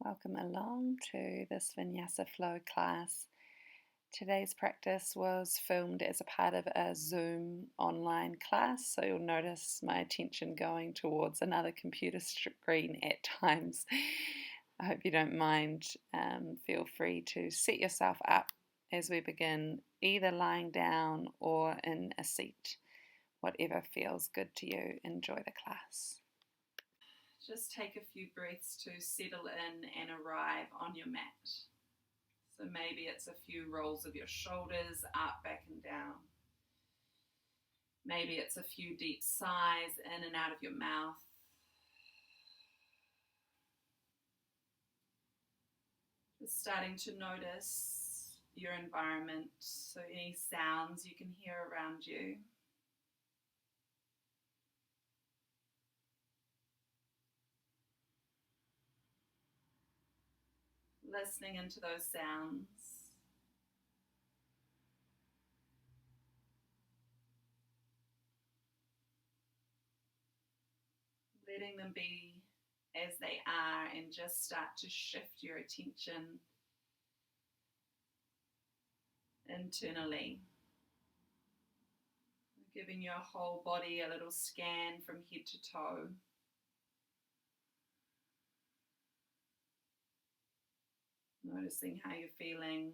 Welcome along to this Vinyasa flow class. Today's practice was filmed as a part of a Zoom online class, so you'll notice my attention going towards another computer screen at times. I hope you don't mind. Feel free to set yourself up as we begin, either lying down or in a seat. Whatever feels good to you. Enjoy the class. Just take a few breaths to settle in and arrive on your mat. So maybe it's a few rolls of your shoulders up, back and down. Maybe it's a few deep sighs in and out of your mouth. Just starting to notice your environment, so any sounds you can hear around you. Listening into those sounds. Letting them be as they are and just start to shift your attention internally. Giving your whole body a little scan from head to toe. Noticing how you're feeling.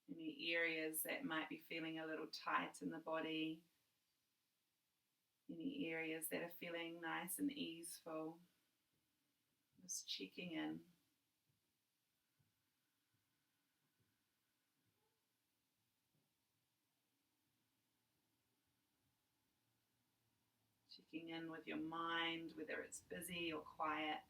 Any areas that might be feeling a little tight in the body. Any areas that are feeling nice and easeful. Just checking in. Checking in with your mind, whether it's busy or quiet.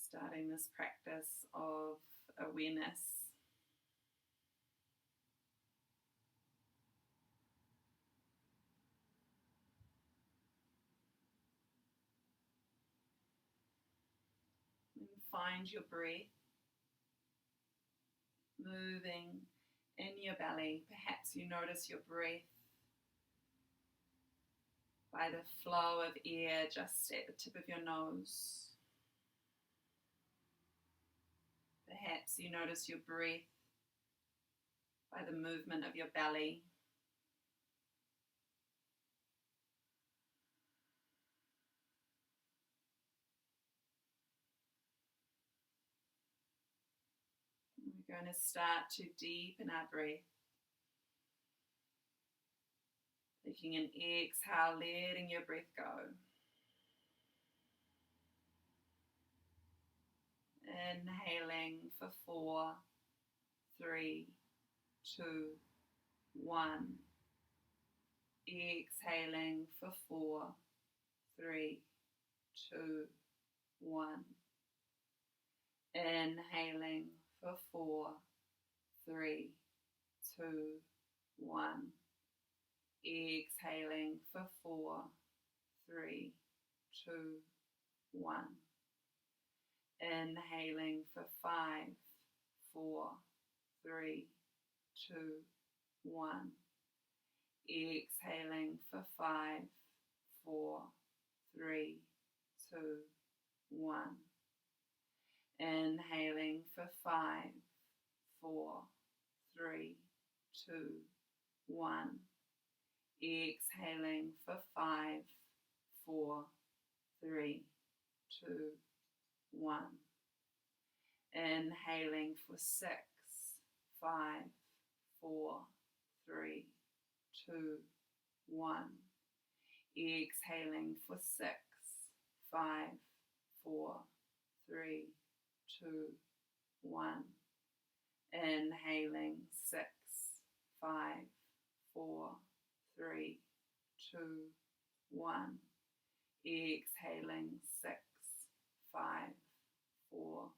Starting this practice of awareness. And find your breath moving in your belly. Perhaps you notice your breath by the flow of air just at the tip of your nose. Perhaps you notice your breath by the movement of your belly. We're going to start to deepen our breath. Taking an exhale, letting your breath go. Inhaling for 4, 3, 2, 1. Exhaling for 4, 3, 2, 1. Inhaling for 4, 3, 2, 1. Exhaling for 4, 3, 2, 1. Inhaling for 5, 4, 3, 2, 1. Exhaling for 5, 4, 3, 2, 1. Inhaling for 5, 4, 3, 2, 1. Exhaling for 5, 4, 3, 2, 1. Inhaling for 6, 5, 4, 3, 2, 1. Exhaling for 6, 5, 4, 3, 2, 1. Inhaling 6, 5, 4, 3, 2, 1. Exhaling 6, 5, 4,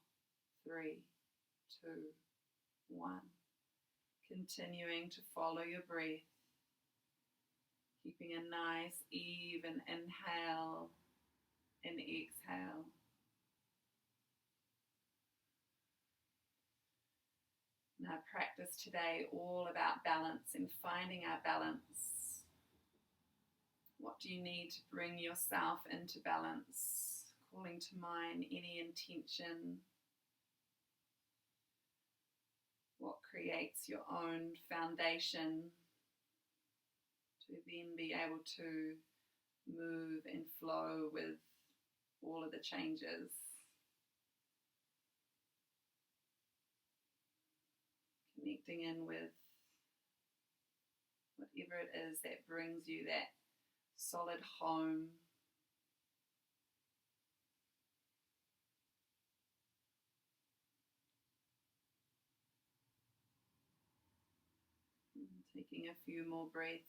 3, 2, 1. Continuing to follow your breath. Keeping a nice even inhale and exhale. practice today all about balance and finding our balance. What do you need to bring yourself into balance? Calling to mind any intention. What creates your own foundation to then be able to move and flow with all of the changes. Connecting in with whatever it is that brings you that solid home. Taking a few more breaths.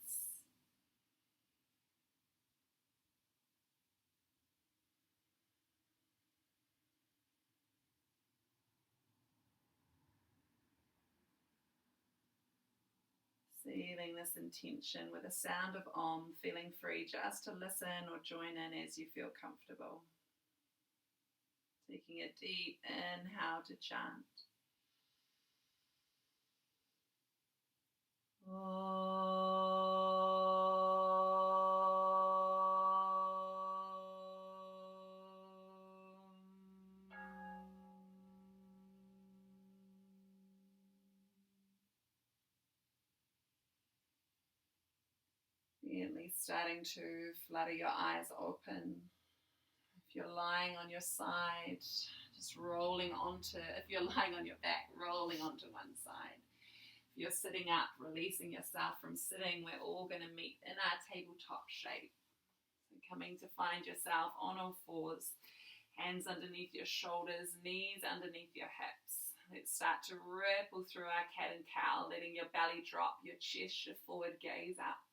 Sealing this intention with a sound of Om, feeling free just to listen or join in as you feel comfortable. Taking a deep inhale to chant. Gently starting to flutter your eyes open. If you're lying on your side, just rolling onto, if you're lying on your back, rolling onto one side. If you're sitting up, releasing yourself from sitting, we're all going to meet in our tabletop shape. So coming to find yourself on all fours, hands underneath your shoulders, knees underneath your hips. Let's start to ripple through our cat and cow, letting your belly drop, your chest shift forward, gaze up.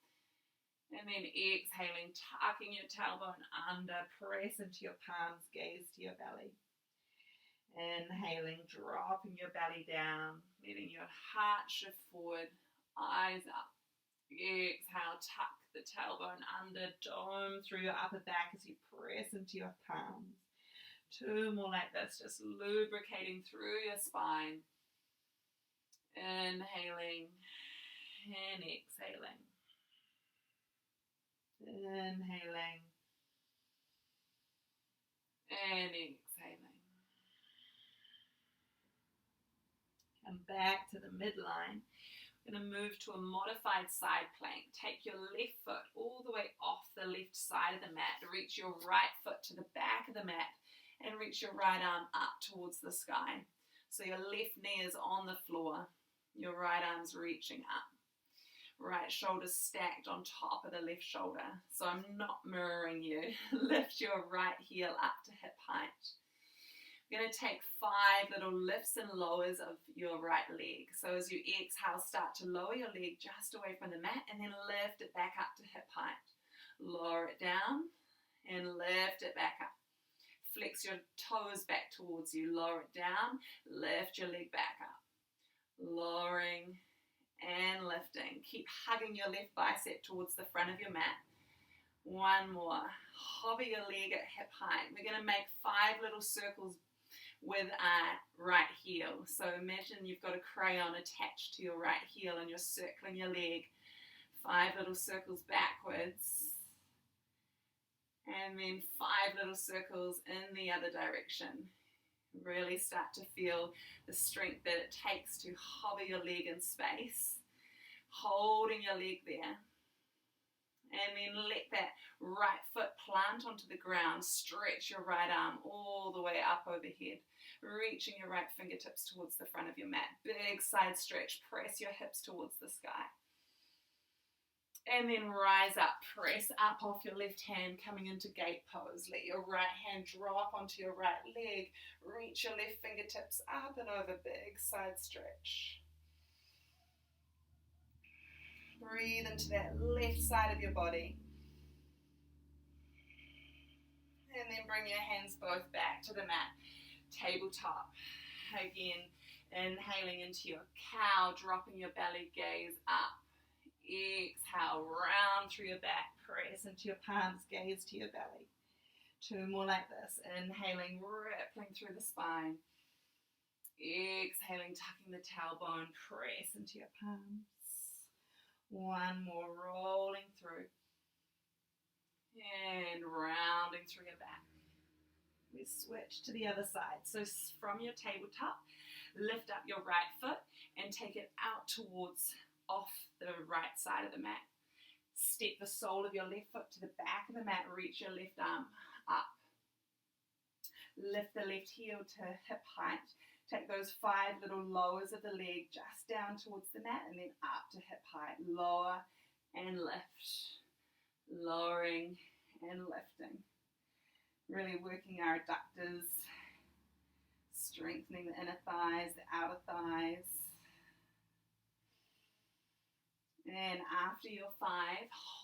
And then exhaling, tucking your tailbone under, press into your palms, gaze to your belly. Inhaling, dropping your belly down, letting your heart shift forward, eyes up. Exhale, tuck the tailbone under, dome through your upper back as you press into your palms. Two more like this, just lubricating through your spine. Inhaling and exhaling. Inhaling and exhaling. Come back to the midline. We're going to move to a modified side plank. Take your left foot all the way off the left side of the mat. Reach your right foot to the back of the mat and reach your right arm up towards the sky. So your left knee is on the floor. Your right arm's reaching up. Right shoulder stacked on top of the left shoulder. So I'm not mirroring you. Lift your right heel up to hip height. We're going to take 5 little lifts and lowers of your right leg. So as you exhale, start to lower your leg just away from the mat and then lift it back up to hip height. Lower it down and lift it back up. Flex your toes back towards you. Lower it down. Lift your leg back up. Lowering and lifting. Keep hugging your left bicep towards the front of your mat. One more. Hover your leg at hip height. We're going to make 5 little circles with our right heel. So imagine you've got a crayon attached to your right heel and you're circling your leg. 5 little circles backwards. And then 5 little circles in the other direction. Really start to feel the strength that it takes to hover your leg in space, holding your leg there, and then let that right foot plant onto the ground. Stretch your right arm all the way up overhead, reaching your right fingertips towards the front of your mat. Big side stretch, press your hips towards the sky. And then rise up, press up off your left hand, coming into gate pose. Let your right hand drop onto your right leg. Reach your left fingertips up and over, big side stretch. Breathe into that left side of your body. And then bring your hands both back to the mat. Tabletop. Again, inhaling into your cow, dropping your belly, gaze up. Exhale, round through your back, press into your palms, gaze to your belly. 2 more like this. Inhaling, rippling through the spine. Exhaling, tucking the tailbone, press into your palms. One more, rolling through. And rounding through your back. We switch to the other side. So from your tabletop, lift up your right foot and take it out towards off the right side of the mat. Step the sole of your left foot to the back of the mat. Reach your left arm up. Lift the left heel to hip height. Take those 5 little lowers of the leg just down towards the mat and then up to hip height. Lower and lift. Lowering and lifting. Really working our adductors. Strengthening the inner thighs, the outer thighs. And after your 5,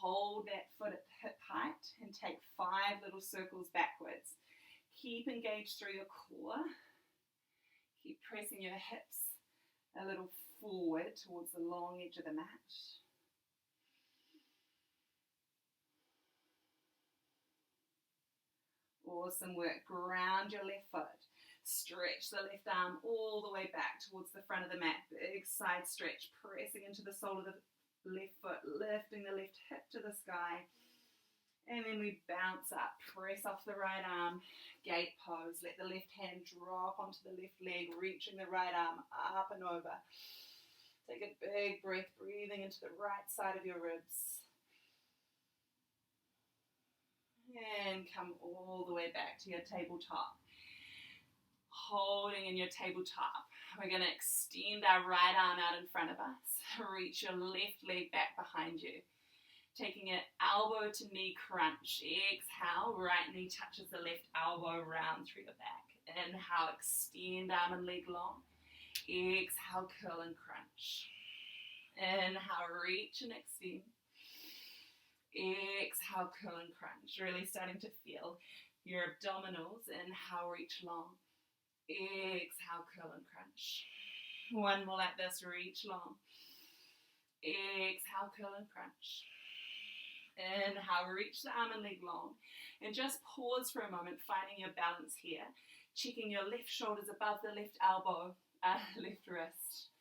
hold that foot at hip height and take 5 little circles backwards. Keep engaged through your core. Keep pressing your hips a little forward towards the long edge of the mat. Awesome work. Ground your left foot. Stretch the left arm all the way back towards the front of the mat. Big side stretch, pressing into the sole of the left foot, lifting the left hip to the sky. And then we bounce up, press off the right arm, gate pose. Let the left hand drop onto the left leg, reaching the right arm up and over. Take a big breath, breathing into the right side of your ribs. And come all the way back to your tabletop. Holding in your tabletop. We're going to extend our right arm out in front of us. Reach your left leg back behind you. Taking an elbow to knee crunch. Exhale, right knee touches the left elbow round through the back. Inhale, extend arm and leg long. Exhale, curl and crunch. Inhale, reach and extend. Exhale, curl and crunch. Really starting to feel your abdominals. Inhale, reach long. Exhale, curl and crunch. One more like this, reach long. Exhale, curl and crunch. Inhale, reach the arm and leg long. And just pause for a moment, finding your balance here. Checking your left shoulders above the left elbow, left wrist.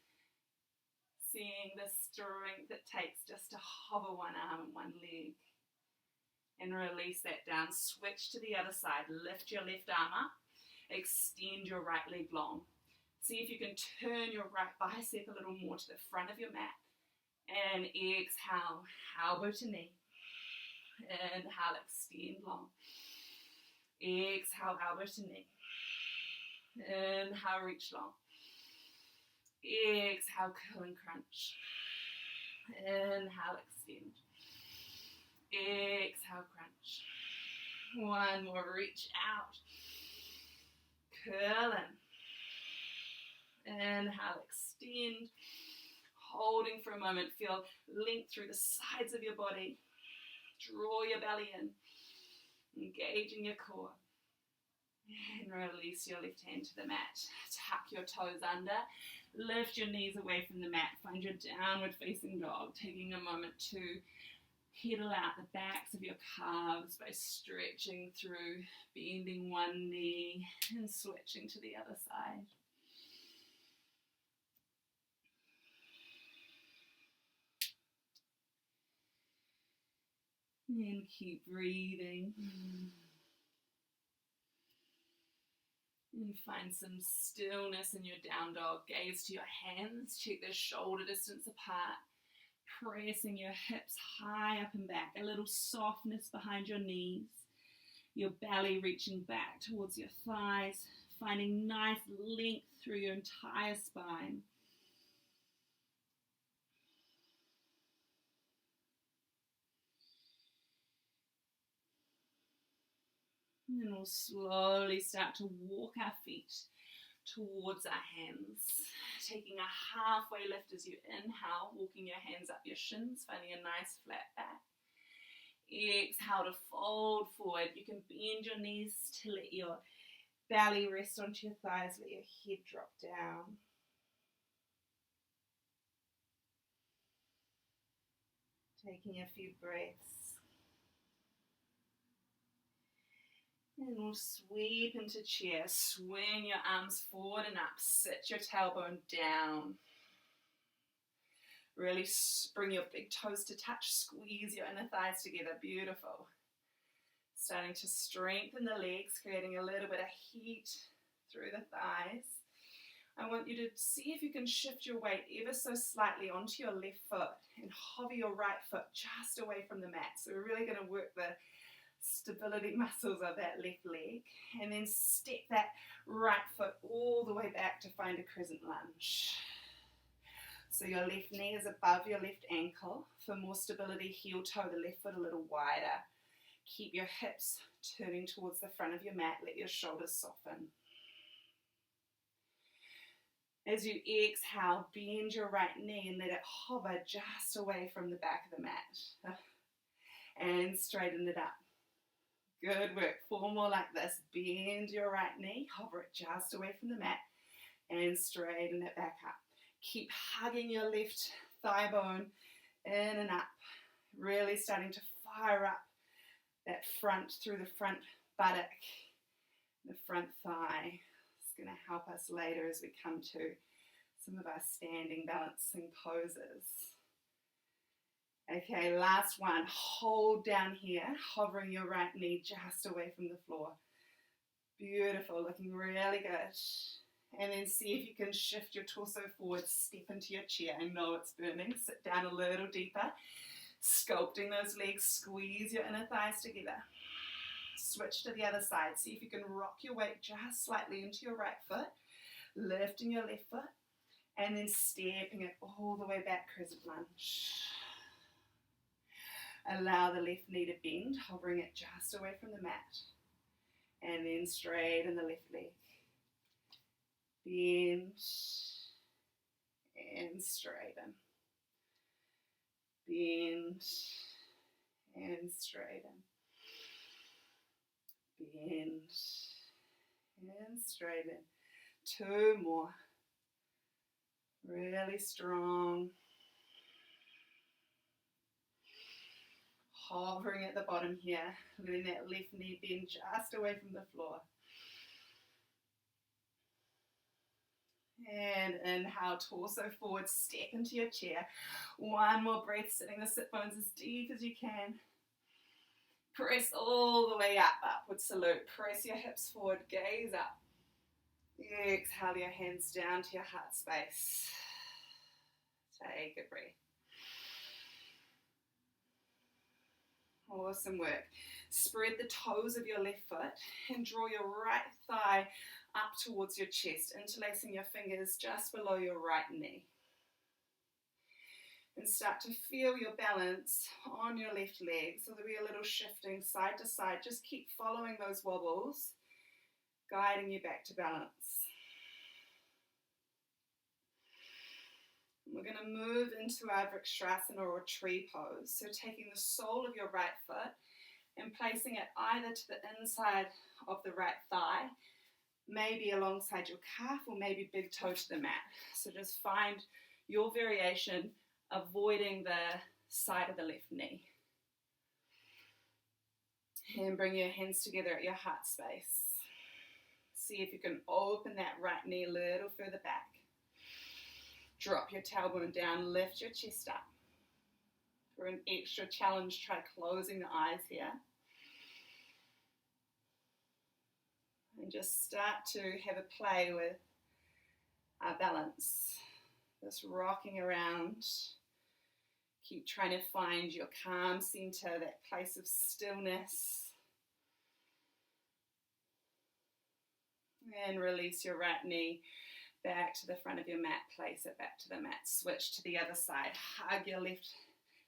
Seeing the strength it takes just to hover one arm and one leg. And release that down. Switch to the other side. Lift your left arm up. Extend your right leg long. See if you can turn your right bicep a little more to the front of your mat. And exhale, elbow to knee. Inhale, extend long. Exhale, elbow to knee. Inhale, reach long. Exhale, curl and crunch. Inhale, extend. Exhale, crunch. One more, reach out. Curl in. Inhale, extend. Holding for a moment, feel length through the sides of your body. Draw your belly in. Engaging your core. And release your left hand to the mat. Tuck your toes under. Lift your knees away from the mat. Find your downward facing dog. Taking a moment to pedal out the backs of your calves by stretching through, bending one knee and switching to the other side. And keep breathing. And find some stillness in your down dog. Gaze to your hands. Check the shoulder distance apart. Pressing your hips high up and back. A little softness behind your knees. Your belly reaching back towards your thighs. Finding nice length through your entire spine. And we'll slowly start to walk our feet towards our hands. Taking a halfway lift as you inhale, walking your hands up your shins, finding a nice flat back. Exhale to fold forward. You can bend your knees to let your belly rest onto your thighs, let your head drop down. Taking a few breaths. And we'll sweep into chair. Swing your arms forward and up. Sit your tailbone down. Really bring your big toes to touch. Squeeze your inner thighs together. Beautiful. Starting to strengthen the legs, creating a little bit of heat through the thighs. I want you to see if you can shift your weight ever so slightly onto your left foot and hover your right foot just away from the mat. So we're really going to work the stability muscles of that left leg, and then step that right foot all the way back to find a crescent lunge. So your left knee is above your left ankle. For more stability, heel toe the left foot a little wider. Keep your hips turning towards the front of your mat. Let your shoulders soften. As you exhale, bend your right knee and let it hover just away from the back of the mat. And straighten it up. Good work. 4 more like this. Bend your right knee, hover it just away from the mat, and straighten it back up. Keep hugging your left thigh bone in and up. Really starting to fire up that front through the front buttock, the front thigh. It's going to help us later as we come to some of our standing balancing poses. Okay, last one. Hold down here, hovering your right knee just away from the floor. Beautiful, looking really good. And then see if you can shift your torso forward, step into your chair. I know it's burning. Sit down a little deeper. Sculpting those legs, squeeze your inner thighs together. Switch to the other side. See if you can rock your weight just slightly into your right foot, lifting your left foot, and then stepping it all the way back, crescent lunge. Allow the left knee to bend, hovering it just away from the mat. And then straighten the left leg. Bend and straighten. Bend and straighten. Bend and straighten. 2 more. Really strong. Hovering at the bottom here, letting that left knee bend just away from the floor. And inhale, torso forward, step into your chair. 1 more breath, sitting the sit bones as deep as you can. Press all the way up, upward salute. Press your hips forward, gaze up. Exhale your hands down to your heart space. Take a breath. Awesome work. Spread the toes of your left foot and draw your right thigh up towards your chest, interlacing your fingers just below your right knee. And start to feel your balance on your left leg. So there'll be a little shifting side to side. Just keep following those wobbles, guiding you back to balance. We're going to move into our Vrikshasana or tree pose. So taking the sole of your right foot and placing it either to the inside of the right thigh, maybe alongside your calf, or maybe big toe to the mat. So just find your variation, avoiding the side of the left knee. And bring your hands together at your heart space. See if you can open that right knee a little further back. Drop your tailbone down, lift your chest up. For an extra challenge, try closing the eyes here. And just start to have a play with our balance. Just rocking around. Keep trying to find your calm center, that place of stillness. And release your right knee back to the front of your mat. Place it back to the mat. Switch to the other side. Hug your left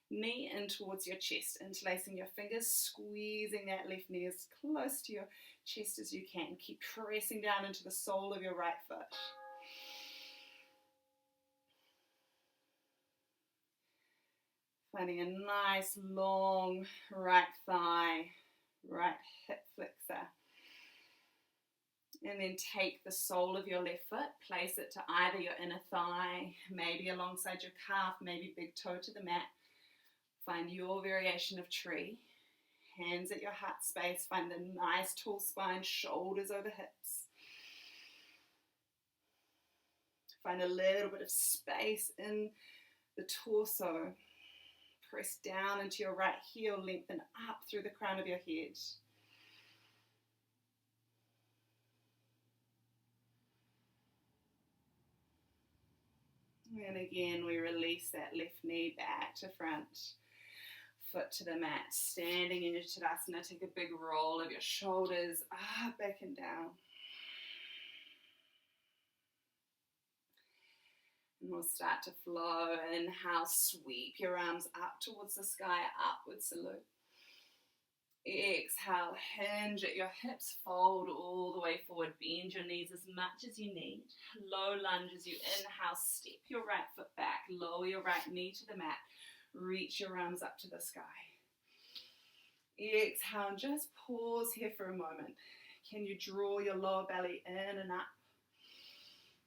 knee in towards your chest, interlacing your fingers, squeezing that left knee as close to your chest as you can. Keep pressing down into the sole of your right foot. Finding a nice long right thigh, right hip flexor. And then take the sole of your left foot, place it to either your inner thigh, maybe alongside your calf, maybe big toe to the mat. Find your variation of tree. Hands at your heart space. Find the nice tall spine, shoulders over hips. Find a little bit of space in the torso. Press down into your right heel, lengthen up through the crown of your head. And again, we release that left knee back to front. Foot to the mat, standing in your Tadasana. Take a big roll of your shoulders up, back and down. And we'll start to flow. Inhale, sweep your arms up towards the sky, upward salute. Exhale, hinge at your hips, fold all the way forward. Bend your knees as much as you need. Low lunge as you inhale, step your right foot back, lower your right knee to the mat. Reach your arms up to the sky. Exhale, and just pause here for a moment. Can you draw your lower belly in and up?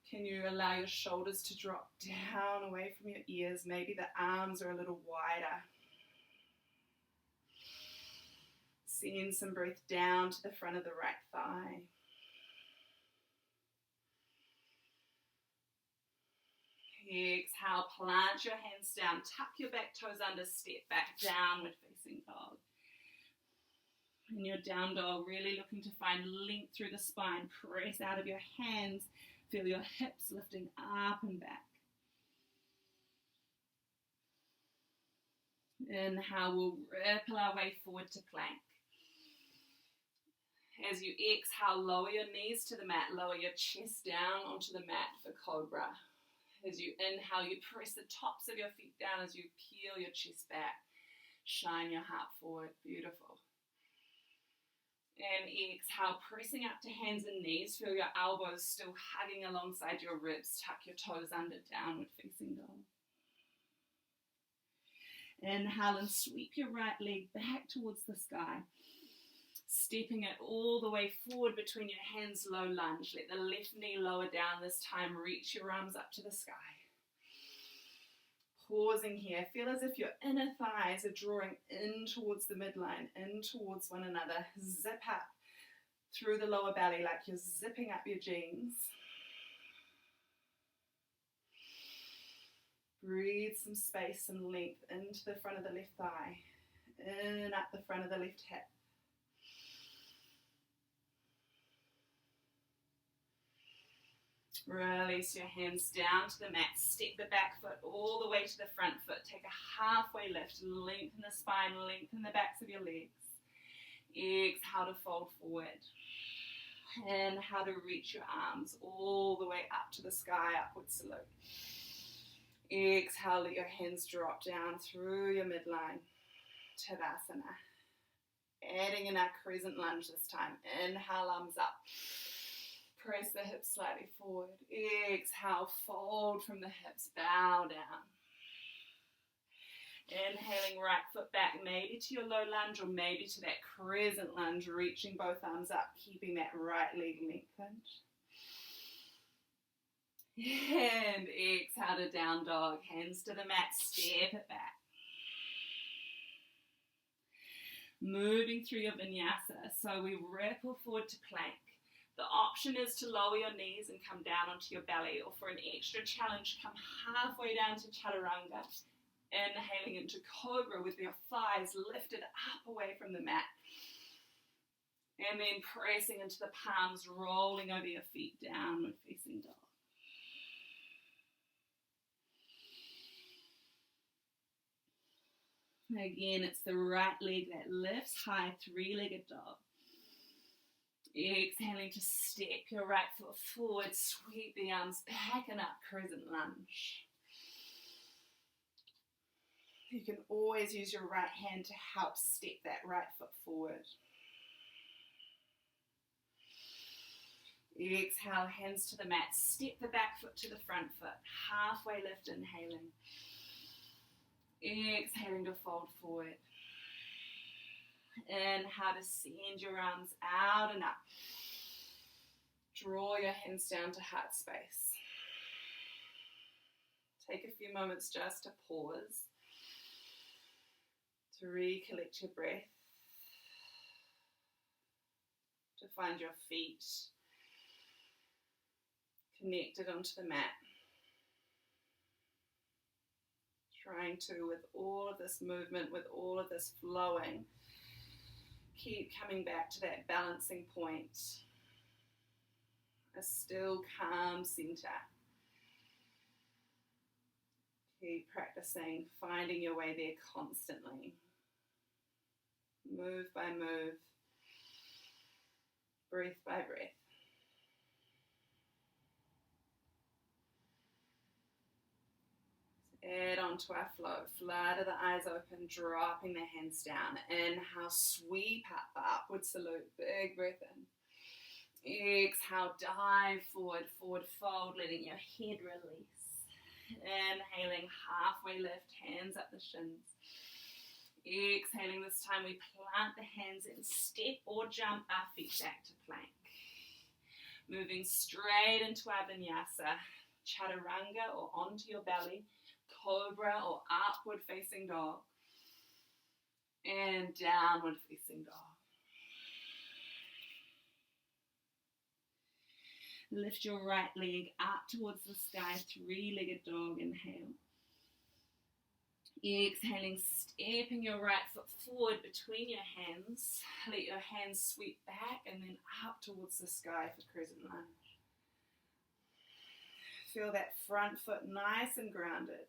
Can you allow your shoulders to drop down away from your ears? Maybe the arms are a little wider. Send some breath down to the front of the right thigh. Exhale, plant your hands down, tuck your back toes under, step back, downward facing dog. In your down dog, really looking to find length through the spine. Press out of your hands, feel your hips lifting up and back. Inhale, we'll ripple our way forward to plank. As you exhale, lower your knees to the mat, lower your chest down onto the mat for cobra. As you inhale, you press the tops of your feet down as you peel your chest back. Shine your heart forward, beautiful. And exhale, pressing up to hands and knees, feel your elbows still hugging alongside your ribs. Tuck your toes under, downward facing dog. Inhale and sweep your right leg back towards the sky. Stepping it all the way forward between your hands, low lunge. Let the left knee lower down this time. Reach your arms up to the sky. Pausing here. Feel as if your inner thighs are drawing in towards the midline, in towards one another. Zip up through the lower belly like you're zipping up your jeans. Breathe some space and length into the front of the left thigh. In up the front of the left hip. Release your hands down to the mat. Step the back foot all the way to the front foot. Take a halfway lift. Lengthen the spine, lengthen the backs of your legs. Exhale to fold forward. Inhale to reach your arms all the way up to the sky, upward salute. Exhale, let your hands drop down through your midline. Tadasana. Adding in our crescent lunge this time. Inhale, arms up. Press the hips slightly forward. Exhale, fold from the hips, bow down. Inhaling, right foot back, maybe to your low lunge or maybe to that crescent lunge, reaching both arms up, keeping that right leg lengthened. And exhale to down dog, hands to the mat, step it back. Moving through your vinyasa, so we ripple forward to plank. The option is to lower your knees and come down onto your belly, or for an extra challenge, come halfway down to chaturanga. Inhaling into cobra with your thighs lifted up away from the mat. And then pressing into the palms, rolling over your feet, downward facing dog. Again, it's the right leg that lifts high, three-legged dog. Exhaling to step your right foot forward, sweep the arms back and up, crescent lunge. You can always use your right hand to help step that right foot forward. Exhale, hands to the mat, step the back foot to the front foot, halfway lift, inhaling. Exhaling to fold forward. Inhale to send your arms out and up. Draw your hands down to heart space. Take a few moments just to pause, to recollect your breath. to find your feet connected onto the mat. Trying to, with all of this movement, with all of this flowing, keep coming back to that balancing point. A still, calm center. Keep practicing, finding your way there constantly. Move by move, breath by breath. Add on to our flow. Flutter the eyes open, dropping the hands down. Inhale, sweep up, upward salute. Big breath in. Exhale, dive forward, forward fold, letting your head release. Inhaling, halfway lift, hands up the shins. Exhaling, this time we plant the hands and step or jump our feet back to plank. Moving straight into our vinyasa, chaturanga or onto your belly, cobra or upward facing dog, and downward facing dog. Lift your right leg up towards the sky, three-legged dog, inhale. Exhaling, stepping your right foot forward between your hands. Let your hands sweep back and then up towards the sky for crescent lunge. Feel that front foot nice and grounded.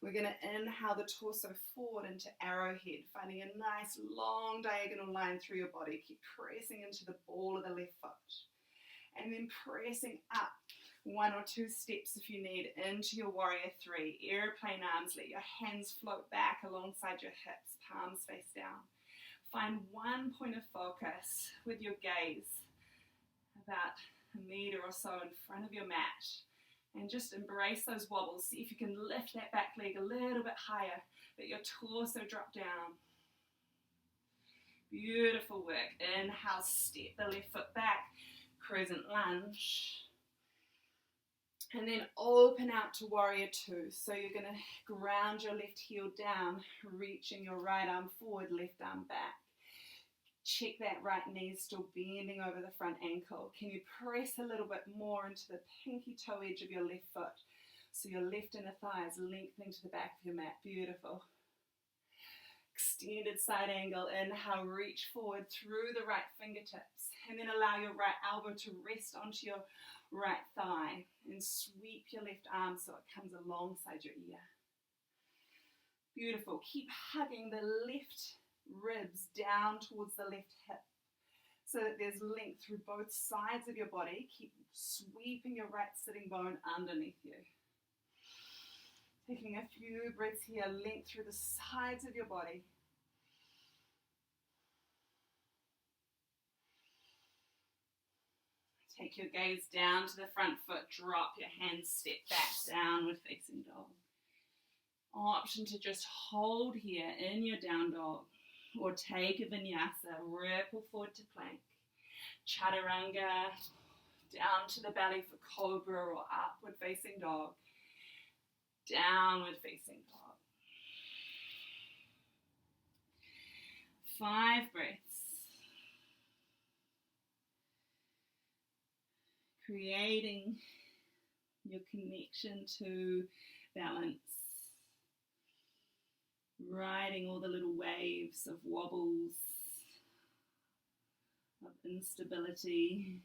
We're going to inhale the torso forward into arrowhead, finding a nice long diagonal line through your body. Keep pressing into the ball of the left foot. And then pressing up 1 or 2 steps if you need into your warrior 3. Airplane arms, let your hands float back alongside your hips, palms face down. Find one point of focus with your gaze about a meter or so in front of your mat. And just embrace those wobbles. See if you can lift that back leg a little bit higher. Let your torso drop down. Beautiful work. Inhale, step the left foot back. Crescent lunge. And then open out to warrior 2. So you're going to ground your left heel down, reaching your right arm forward, left arm back. Check that right knee still bending over the front ankle. Can you press a little bit more into the pinky toe edge of your left foot? So your left inner thigh is lengthening to the back of your mat. Beautiful. Extended side angle. Inhale, reach forward through the right fingertips. And then allow your right elbow to rest onto your right thigh. And sweep your left arm so it comes alongside your ear. Beautiful. Keep hugging the left ribs down towards the left hip so that there's length through both sides of your body. Keep sweeping your right sitting bone underneath you. Taking a few breaths here, length through the sides of your body. Take your gaze down to the front foot, drop your hands, step back, downward facing dog. Option to just hold here in your down dog, or take a vinyasa, ripple forward to plank. Chaturanga, down to the belly for cobra or upward facing dog. Downward facing dog. 5 breaths. Creating your connection to balance. Riding all the little waves of wobbles, of instability.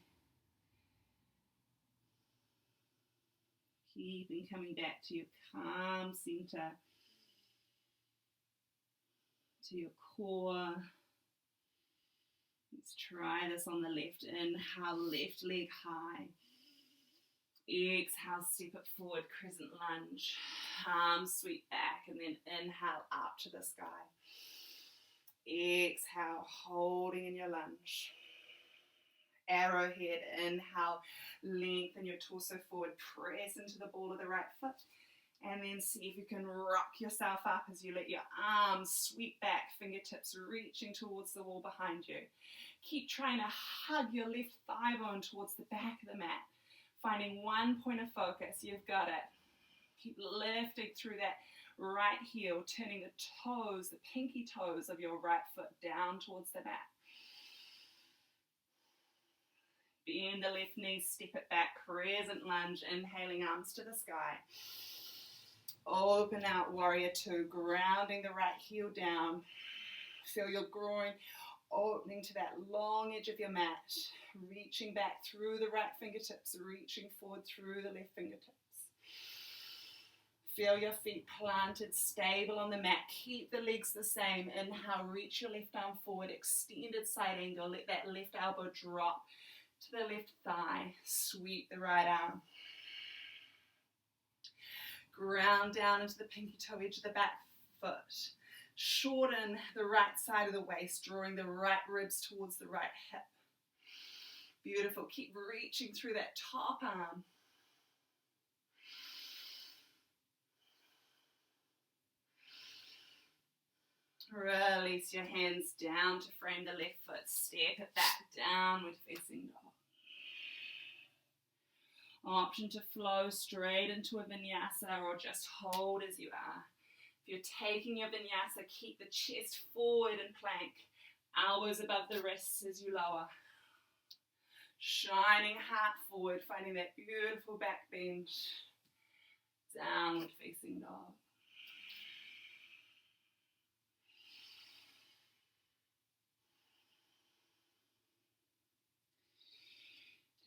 Keeping coming back to your calm center, to your core. Let's try this on the left. Inhale, left leg high. Exhale, step it forward, crescent lunge. Arms sweep back and then inhale up to the sky. Exhale, holding in your lunge. Arrowhead, inhale, lengthen your torso forward, press into the ball of the right foot. And then see if you can rock yourself up as you let your arms sweep back, fingertips reaching towards the wall behind you. Keep trying to hug your left thigh bone towards the back of the mat. Finding one point of focus, you've got it. Keep lifting through that right heel, turning the toes, the pinky toes of your right foot down towards the mat. Bend the left knee, step it back, crescent lunge, inhaling arms to the sky. Open out, warrior two, grounding the right heel down. Feel your groin opening to that long edge of your mat, reaching back through the right fingertips, reaching forward through the left fingertips. Feel your feet planted, stable on the mat. Keep the legs the same. Inhale, reach your left arm forward, extended side angle. Let that left elbow drop to the left thigh. Sweep the right arm. Ground down into the pinky toe edge of the back foot. Shorten the right side of the waist, drawing the right ribs towards the right hip. Beautiful. Keep reaching through that top arm. Release your hands down to frame the left foot. Step it back, downward facing dog. Option to flow straight into a vinyasa or just hold as you are. If you're taking your vinyasa, keep the chest forward and plank. Elbows above the wrists as you lower. Shining heart forward, finding that beautiful back bend. Downward facing dog.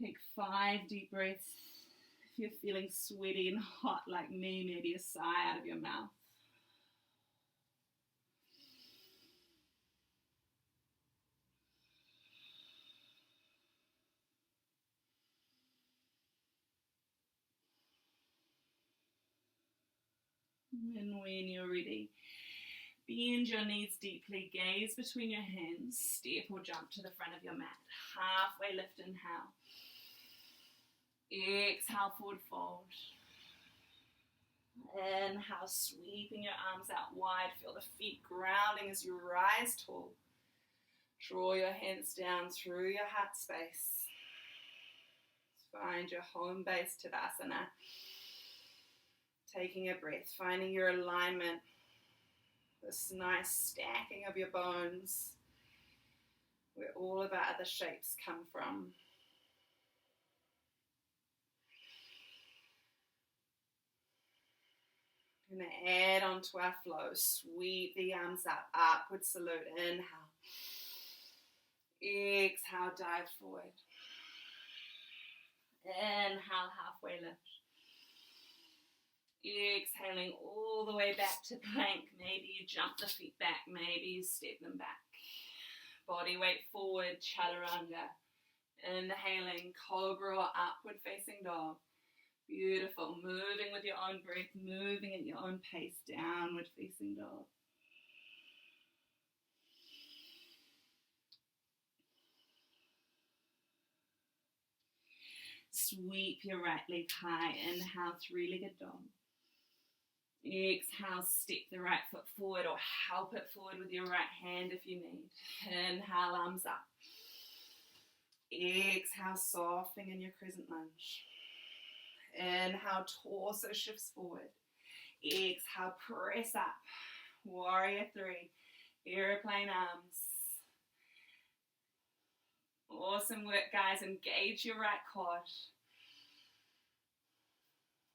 Take 5 deep breaths. If you're feeling sweaty and hot like me, maybe a sigh out of your mouth. And when you're ready, bend your knees deeply, gaze between your hands, step or jump to the front of your mat. Halfway lift, inhale. Exhale, forward fold. Inhale, sweeping your arms out wide. Feel the feet grounding as you rise tall. Draw your hands down through your heart space. Find your home base, Tadasana. Taking a breath, finding your alignment. This nice stacking of your bones, where all of our other shapes come from. We're going to add on to our flow. Sweep the arms up, upward salute. Inhale. Exhale, dive forward. Inhale, halfway lift. Exhaling all the way back to plank. Maybe you jump the feet back. Maybe you step them back. Body weight forward, chaturanga. Inhaling, cobra or upward facing dog. Beautiful. Moving with your own breath, moving at your own pace. Downward facing dog. Sweep your right leg high. Inhale, three-legged dog. Exhale, step the right foot forward or help it forward with your right hand if you need. Inhale, arms up. Exhale, softening in your crescent lunge. Inhale, torso shifts forward. Exhale, press up. Warrior three. Airplane arms. Awesome work, guys. Engage your right quad.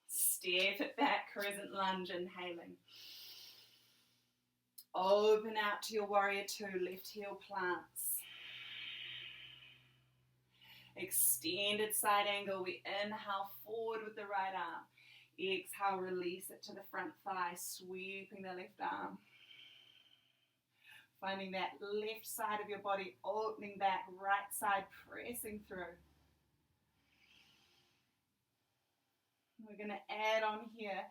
Step it back, crescent lunge, inhaling. Open out to your warrior two, left heel plants. Extended side angle, we inhale forward with the right arm. Exhale, release it to the front thigh, sweeping the left arm. Finding that left side of your body opening back, right side pressing through. We're going to add on here,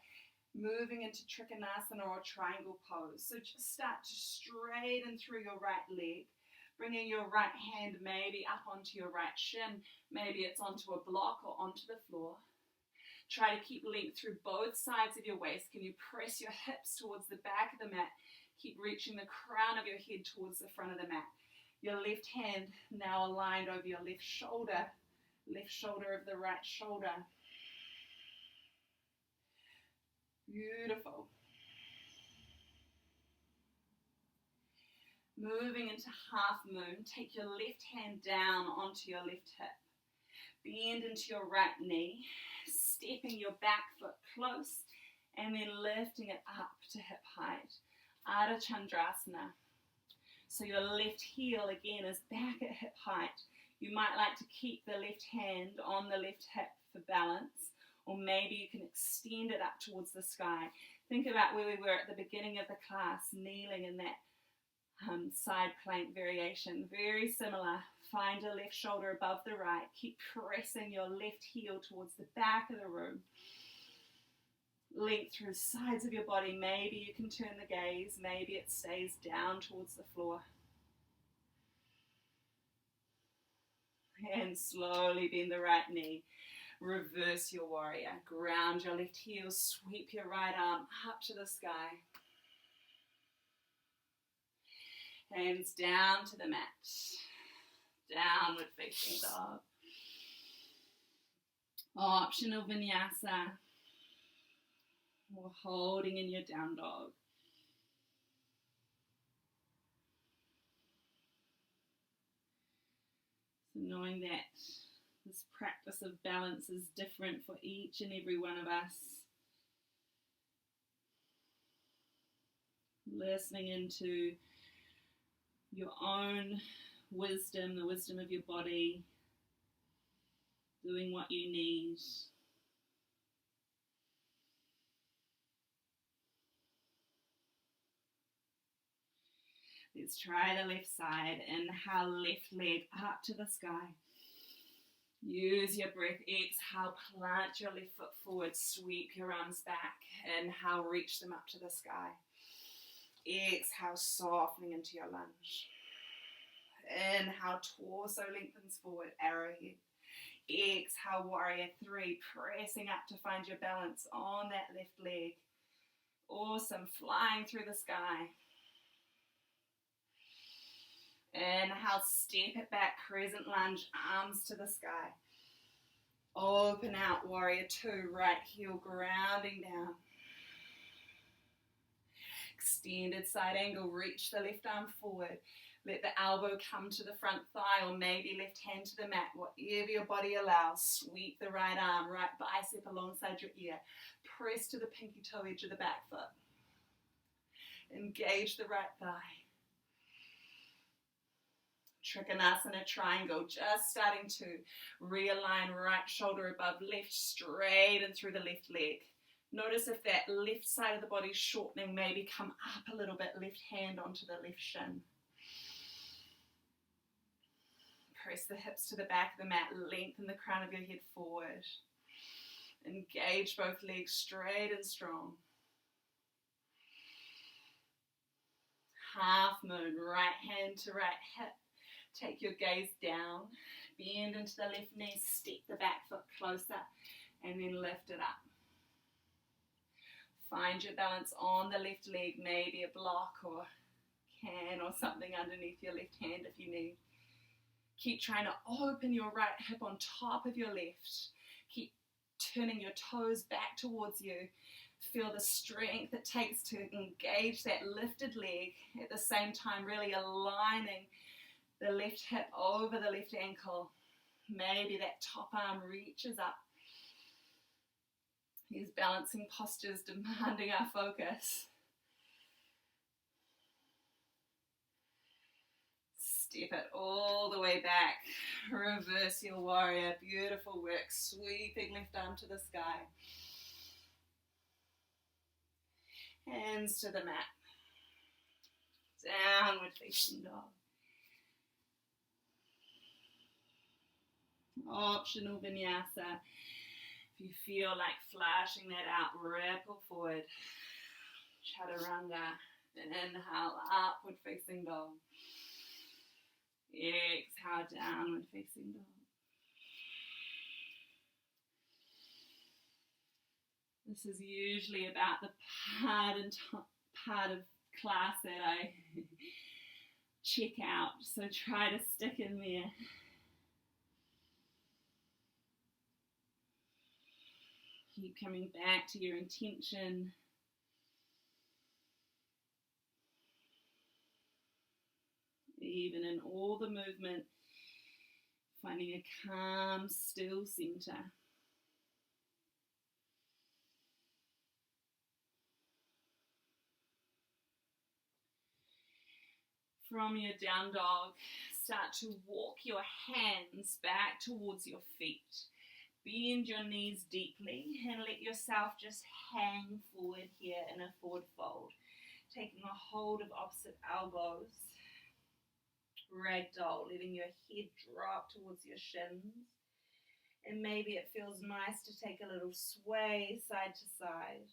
moving into Trikonasana or triangle pose. So just start to straighten through your right leg, bringing your right hand maybe up onto your right shin, maybe it's onto a block or onto the floor. Try to keep length through both sides of your waist. Can you press your hips towards the back of the mat? Keep reaching the crown of your head towards the front of the mat. Your left hand now aligned over your left shoulder of the right shoulder. Beautiful. Moving into half moon, take your left hand down onto your left hip. Bend into your right knee, stepping your back foot close, and then lifting it up to hip height. Ardha Chandrasana. So your left heel again is back at hip height. You might like to keep the left hand on the left hip for balance, or maybe you can extend it up towards the sky. Think about where we were at the beginning of the class, kneeling in that side plank variation. Very similar. Find a left shoulder above the right. Keep pressing your left heel towards the back of the room. Length through the sides of your body. Maybe you can turn the gaze. Maybe it stays down towards the floor. And slowly bend the right knee. Reverse your warrior. Ground your left heel. Sweep your right arm up to the sky. Hands down to the mat. Downward facing dog. Optional vinyasa. Or holding in your down dog. So knowing that this practice of balance is different for each and every one of us. Listening into your own wisdom, the wisdom of your body, doing what you need. Let's try the left side. Inhale, left leg up to the sky. Use your breath. Exhale, plant your left foot forward. Sweep your arms back. Inhale, reach them up to the sky. Exhale, softening into your lunge. Inhale, torso lengthens forward, arrowhead. Exhale, warrior three, pressing up to find your balance on that left leg. Awesome, flying through the sky. Inhale, step it back, crescent lunge, arms to the sky. Open out, warrior two, right heel grounding down. Extended side angle, reach the left arm forward. Let the elbow come to the front thigh, or maybe left hand to the mat, whatever your body allows. Sweep the right arm, right bicep alongside your ear. Press to the pinky toe edge of the back foot. Engage the right thigh. Trikonasana triangle, just starting to realign right shoulder above left, straight and through the left leg. Notice if that left side of the body is shortening, maybe come up a little bit, left hand onto the left shin. Press the hips to the back of the mat, lengthen the crown of your head forward. Engage both legs straight and strong. Half moon, right hand to right hip. Take your gaze down, bend into the left knee, step the back foot closer, and then lift it up. Find your balance on the left leg, maybe a block or can or something underneath your left hand if you need. Keep trying to open your right hip on top of your left. Keep turning your toes back towards you. Feel the strength it takes to engage that lifted leg, at the same time really aligning the left hip over the left ankle. Maybe that top arm reaches up. These balancing postures demanding our focus. Step it all the way back. Reverse your warrior. Beautiful work. Sweeping left arm to the sky. Hands to the mat. Downward facing dog. Optional vinyasa. If you feel like flashing that out, ripple forward. Chaturanga. Inhale, upward facing dog. Exhale, downward facing dog. This is usually about the part of class that I check out, so try to stick in there. Keep coming back to your intention. Even in all the movement, Finding a calm, still center. From your down dog, start to walk your hands back towards your feet. Bend your knees deeply and let yourself just hang forward here in a forward fold. Taking a hold of opposite elbows. Ragdoll, letting your head drop towards your shins. And maybe it feels nice to take a little sway side to side.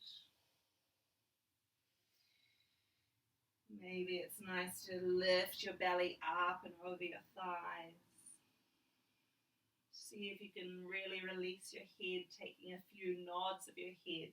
Maybe it's nice to lift your belly up and over your thighs. See if you can really release your head, taking a few nods of your head.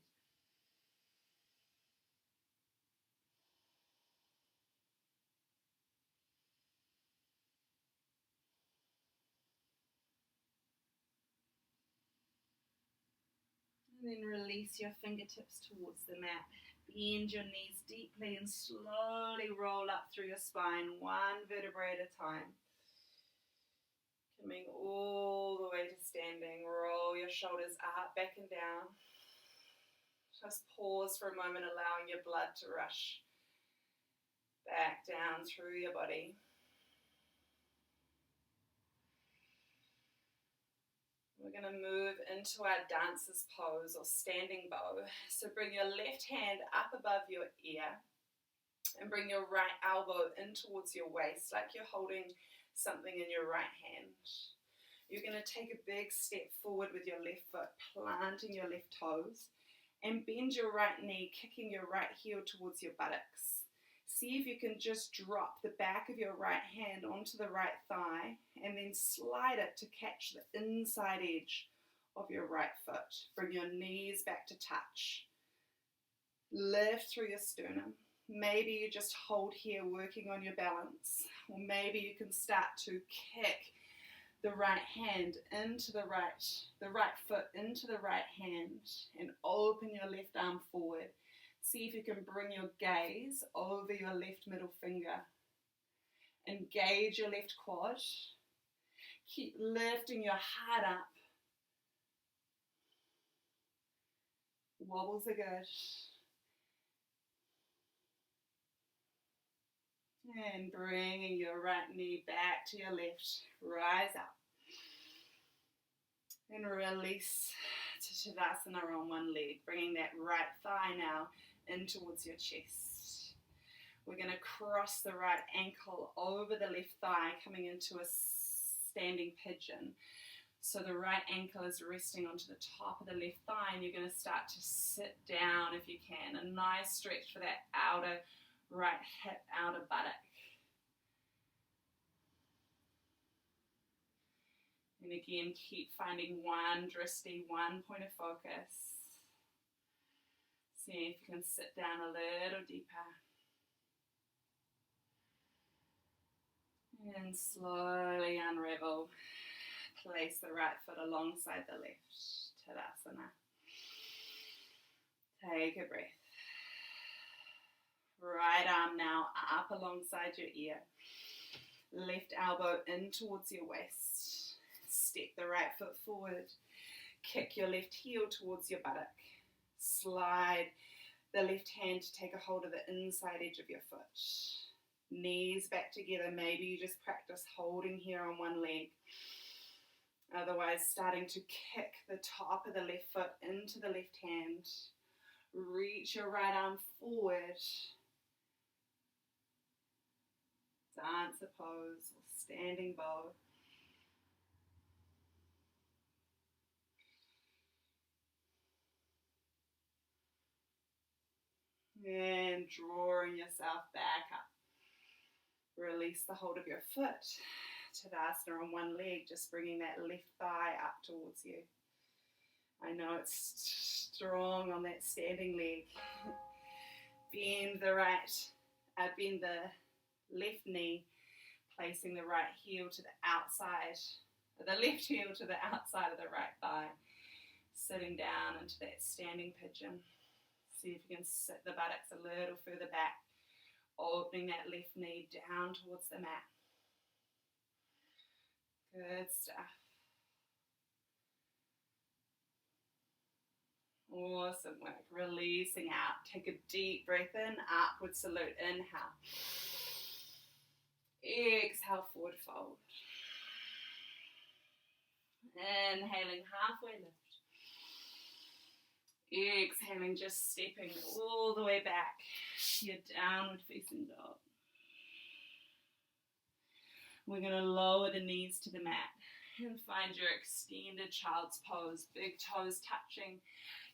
And then release your fingertips towards the mat. Bend your knees deeply and slowly roll up through your spine, one vertebrae at a time. Coming all the way to standing. Roll your shoulders up, back and down. Just pause for a moment, allowing your blood to rush back down through your body. We're going to move into our dancer's pose or standing bow. So bring your left hand up above your ear and bring your right elbow in towards your waist like you're holding something in your right hand. You're going to take a big step forward with your left foot, planting your left toes, and bend your right knee, kicking your right heel towards your buttocks. See if you can just drop the back of your right hand onto the right thigh and then slide it to catch the inside edge of your right foot. Bring your knees back to touch. Lift through your sternum. Maybe you just hold here working on your balance, or maybe you can start to kick the right hand into the right foot into the right hand and open your left arm forward. See if you can bring your gaze over your left middle finger. Engage your left quad. Keep lifting your heart up. Wobbles are good. And bringing your right knee back to your left. Rise up. And release to Tadasana on one leg. Bringing that right thigh now in towards your chest. We're going to cross the right ankle over the left thigh, coming into a standing pigeon. So the right ankle is resting onto the top of the left thigh, and you're going to start to sit down if you can. A nice stretch for that outer right hip, outer buttock. And again, keep finding one drishti, one point of focus. See if you can sit down a little deeper. And slowly unravel. Place the right foot alongside the left. Tadasana. Take a breath. Right arm now up alongside your ear. Left elbow in towards your waist. Step the right foot forward. Kick your left heel towards your buttock. Slide the left hand to take a hold of the inside edge of your foot. Knees back together. Maybe you just practice holding here on one leg. Otherwise, starting to kick the top of the left foot into the left hand. Reach your right arm forward. Dancer pose or standing bow. And drawing yourself back up. Release the hold of your foot. Tadasana on one leg, just bringing that left thigh up towards you. I know it's strong on that standing leg. Bend the left knee, placing the right heel to the outside, the left heel to the outside of the right thigh. Sitting down into that standing pigeon. See if you can sit the buttocks a little further back, opening that left knee down towards the mat. Good stuff. Awesome work. Releasing out. Take a deep breath in. Upward salute. Inhale. Exhale, forward fold. Inhaling, halfway lift. Exhaling, just stepping all the way back to your downward facing dog. We're going to lower the knees to the mat and find your extended child's pose. Big toes touching,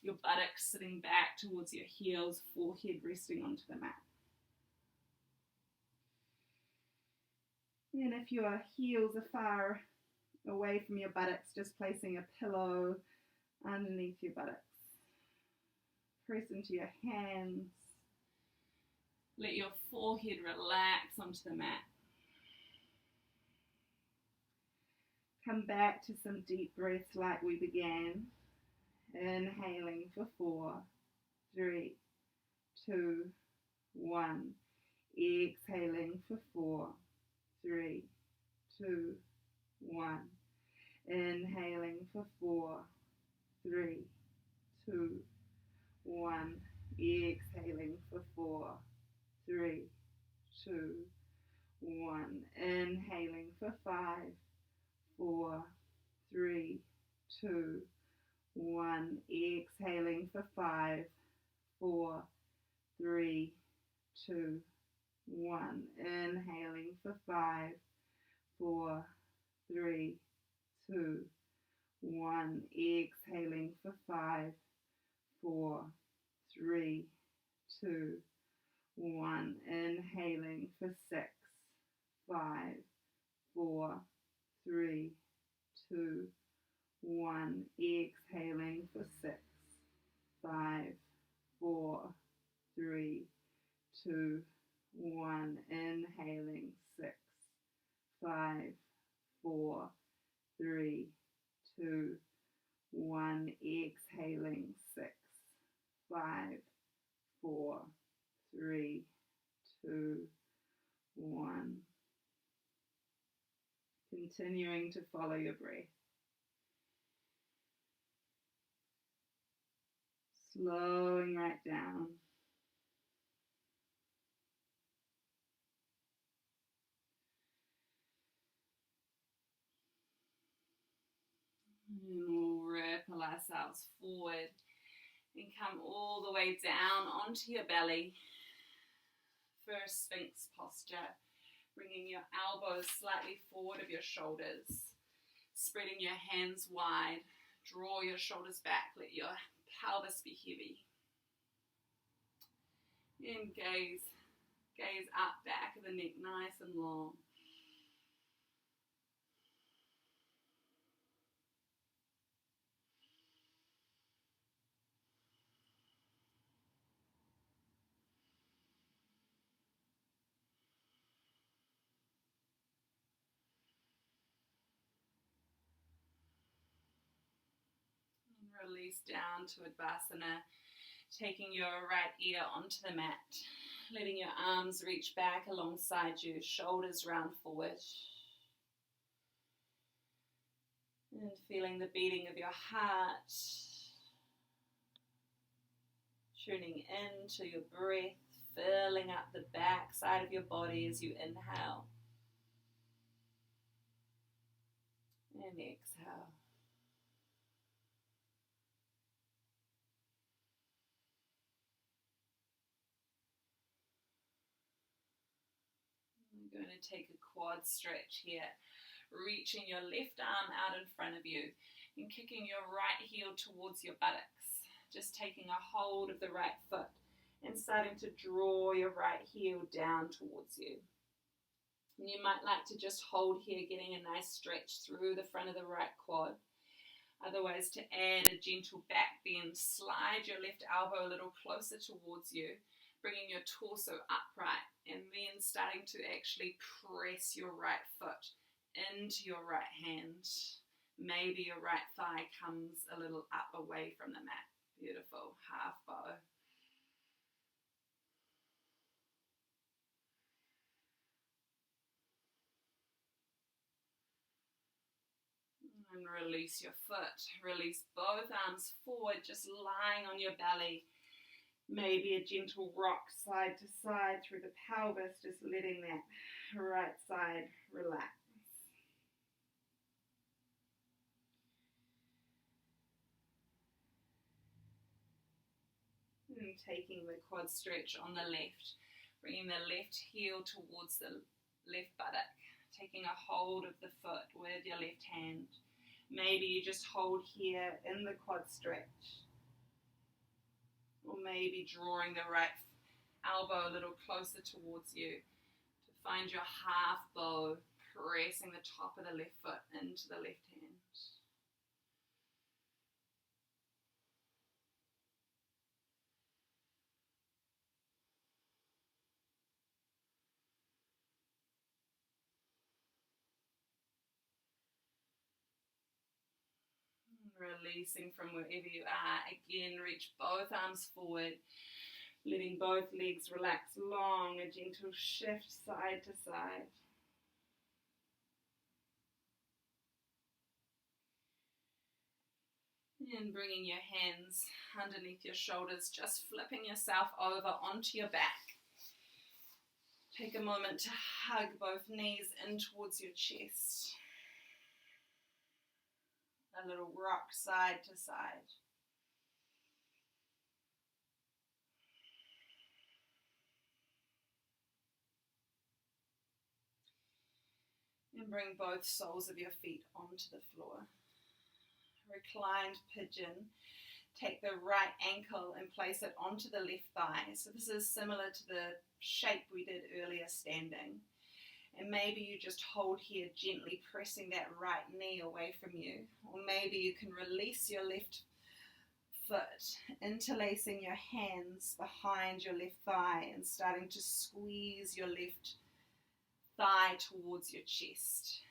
your buttocks sitting back towards your heels, forehead resting onto the mat. And if your heels are far away from your buttocks, just placing a pillow underneath your buttocks. Press into your hands. Let your forehead relax onto the mat. Come back to some deep breaths like we began. Inhaling for 4, 3, 2, 1. Exhaling for 4, 3, 2, 1. Inhaling for 4, 3, 2, 1. Exhaling for 4, 3, 2, 1. Inhaling for 5, 4, 3, 2, 1. Exhaling for 5, 4, 3, 2, 1. Inhaling for 5, 4, 3, 2, 1. Exhaling for 5, 4, 3, 2, 1. Inhaling for 6, 5, 4, 3, 2, 1. Exhaling for 6, 5, 4, 3, 2, 1. Inhaling 6, 5, 4, 3, 2, 1. Exhaling 6, 5, 4, 3, 2, 1. Continuing to follow your breath. Slowing right down. And we'll ripple ourselves forward and come all the way down onto your belly for a Sphinx posture. Bringing your elbows slightly forward of your shoulders. Spreading your hands wide. Draw your shoulders back. Let your pelvis be heavy. And gaze up, back of the neck, nice and long. And release down to Advasana, taking your right ear onto the mat. Letting your arms reach back alongside you, shoulders round forward. And feeling the beating of your heart. Tuning into your breath, filling up the back side of your body as you inhale. And exhale. We're going to take a quad stretch here, reaching your left arm out in front of you and kicking your right heel towards your buttocks. Just taking a hold of the right foot and starting to draw your right heel down towards you. And you might like to just hold here, getting a nice stretch through the front of the right quad. Otherwise, to add a gentle back bend, slide your left elbow a little closer towards you, bringing your torso upright, and then starting to actually press your right foot into your right hand. Maybe your right thigh comes a little up away from the mat. Beautiful, half bow. And release your foot. Release both arms forward, just lying on your belly. Maybe a gentle rock side to side through the pelvis, just letting that right side relax. And taking the quad stretch on the left, bringing the left heel towards the left buttock, taking a hold of the foot with your left hand. Maybe you just hold here in the quad stretch, or maybe drawing the right elbow a little closer towards you to find your half bow, pressing the top of the left foot into the left hand. Releasing from wherever you are. Again, reach both arms forward, letting both legs relax long, a gentle shift side to side. And bringing your hands underneath your shoulders, just flipping yourself over onto your back. Take a moment to hug both knees in towards your chest. A little rock side to side. And bring both soles of your feet onto the floor. Reclined pigeon. Take the right ankle and place it onto the left thigh. So this is similar to the shape we did earlier standing. And maybe you just hold here, gently pressing that right knee away from you. Or maybe you can release your left foot, interlacing your hands behind your left thigh and starting to squeeze your left thigh towards your chest.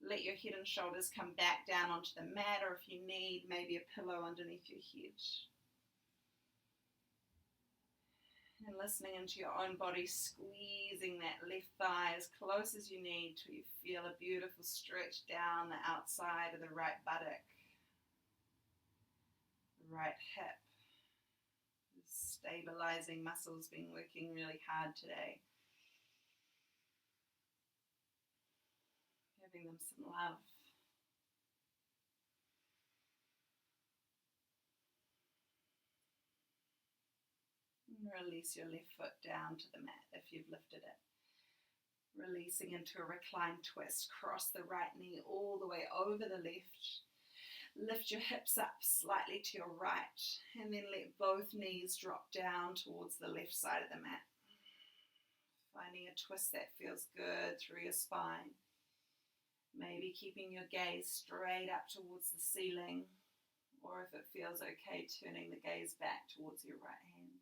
Let your head and shoulders come back down onto the mat, or if you need, maybe a pillow underneath your head. And listening into your own body, squeezing that left thigh as close as you need till you feel a beautiful stretch down the outside of the right buttock, the right hip. The stabilizing muscles been working really hard today. Giving them some love. And release your left foot down to the mat if you've lifted it. Releasing into a reclined twist. Cross the right knee all the way over the left. Lift your hips up slightly to your right, and then let both knees drop down towards the left side of the mat. Finding a twist that feels good through your spine. Maybe keeping your gaze straight up towards the ceiling, or if it feels okay, turning the gaze back towards your right hand.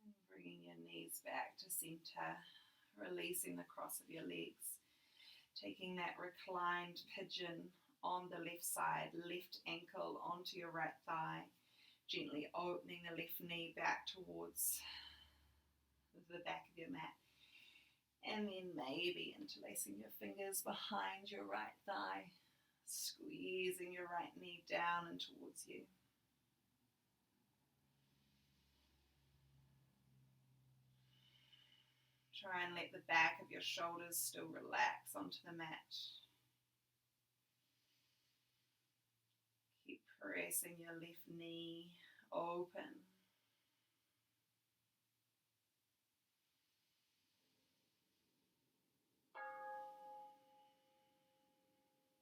And bringing your knees back to center, releasing the cross of your legs. Taking that reclined pigeon on the left side, left ankle onto your right thigh, gently opening the left knee back towards the back of your mat. And then maybe interlacing your fingers behind your right thigh, squeezing your right knee down and towards you. Try and let the back of your shoulders still relax onto the mat. Keep pressing your left knee open.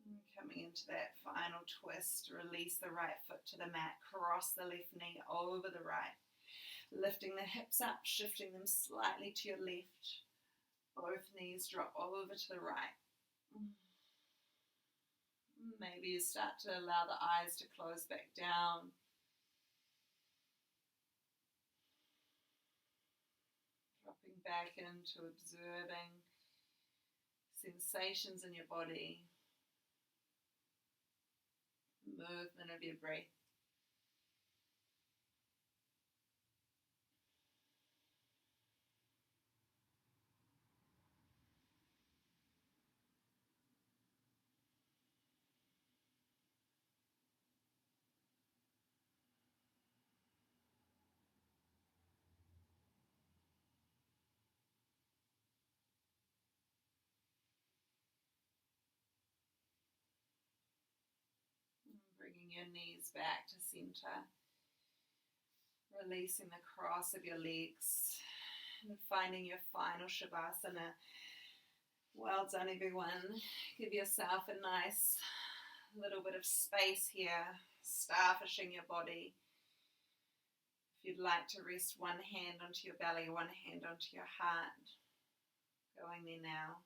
And coming into that final twist, release the right foot to the mat, cross the left knee over the right. Lifting the hips up, shifting them slightly to your left. Both knees drop over to the right. Maybe you start to allow the eyes to close back down. back into observing sensations in your body, movement of your breath. Bringing your knees back to center, releasing the cross of your legs, and finding your final Shavasana. Well done, everyone. Give yourself a nice little bit of space here, starfishing your body. If you'd like to rest one hand onto your belly, one hand onto your heart, going there now.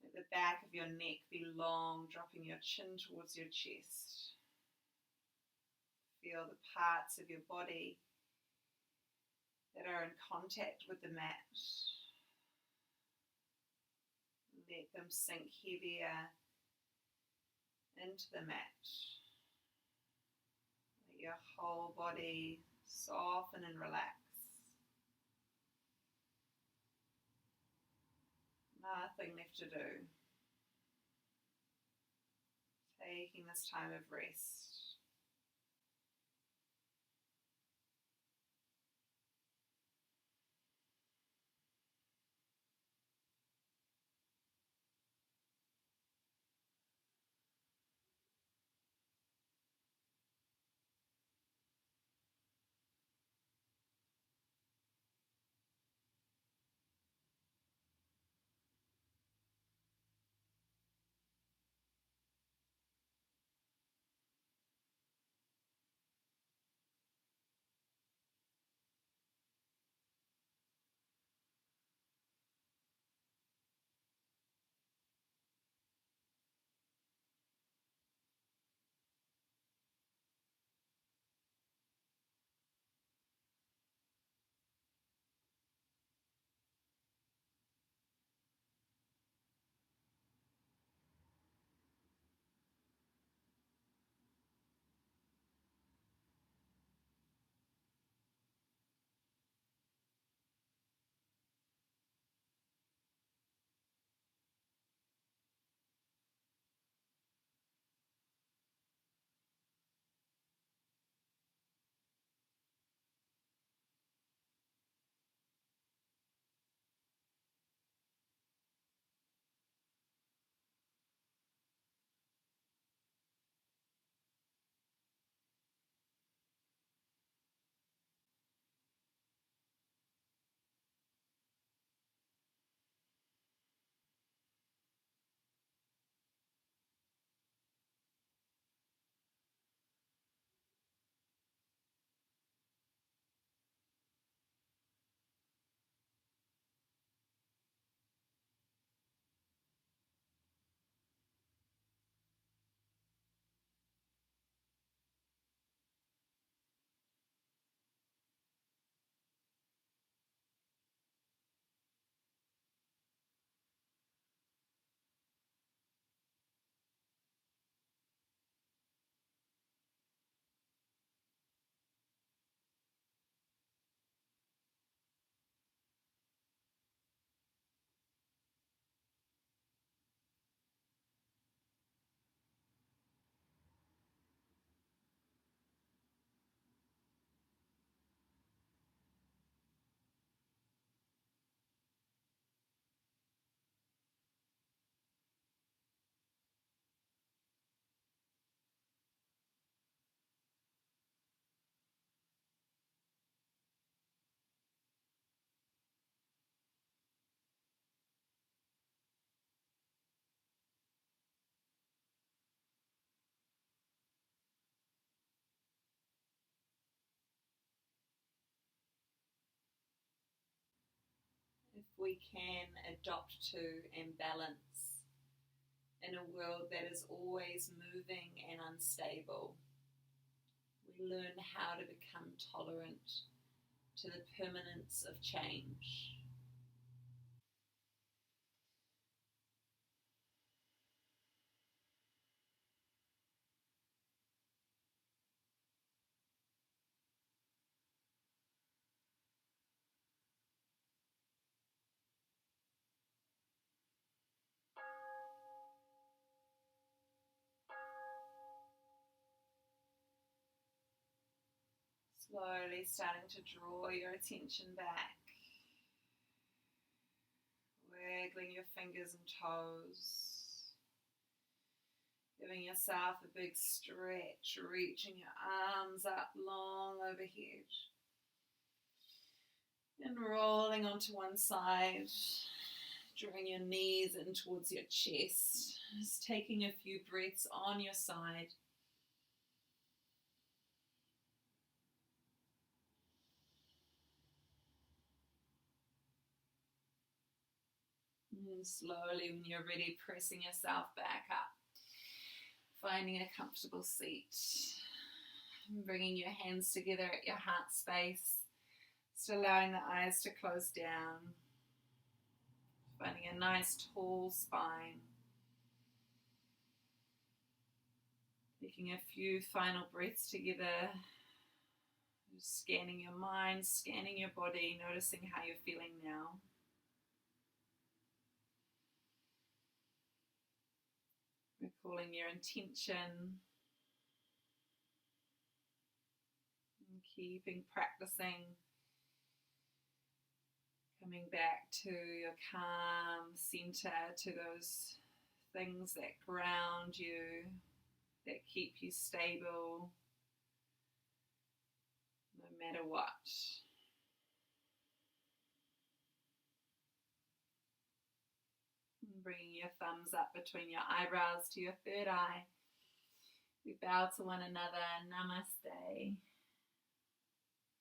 Let the back of your neck be long, dropping your chin towards your chest. Feel the parts of your body that are in contact with the mat. Let them sink heavier into the mat. Let your whole body soften and relax. Nothing left to do. Taking this time of rest. If we can adopt to and balance in a world that is always moving and unstable, we learn how to become tolerant to the permanence of change. Slowly starting to draw your attention back, wiggling your fingers and toes, giving yourself a big stretch, reaching your arms up long overhead, and rolling onto one side, drawing your knees in towards your chest, just taking a few breaths on your side. And slowly, when you're ready, pressing yourself back up, finding a comfortable seat, bringing your hands together at your heart space, just allowing the eyes to close down, finding a nice tall spine, taking a few final breaths together, just scanning your mind, scanning your body, noticing how you're feeling now. Recalling your intention, and keeping practicing, coming back to your calm center, to those things that ground you, that keep you stable, no matter what. And bringing your thumbs up between your eyebrows to your third eye. We bow to one another. Namaste.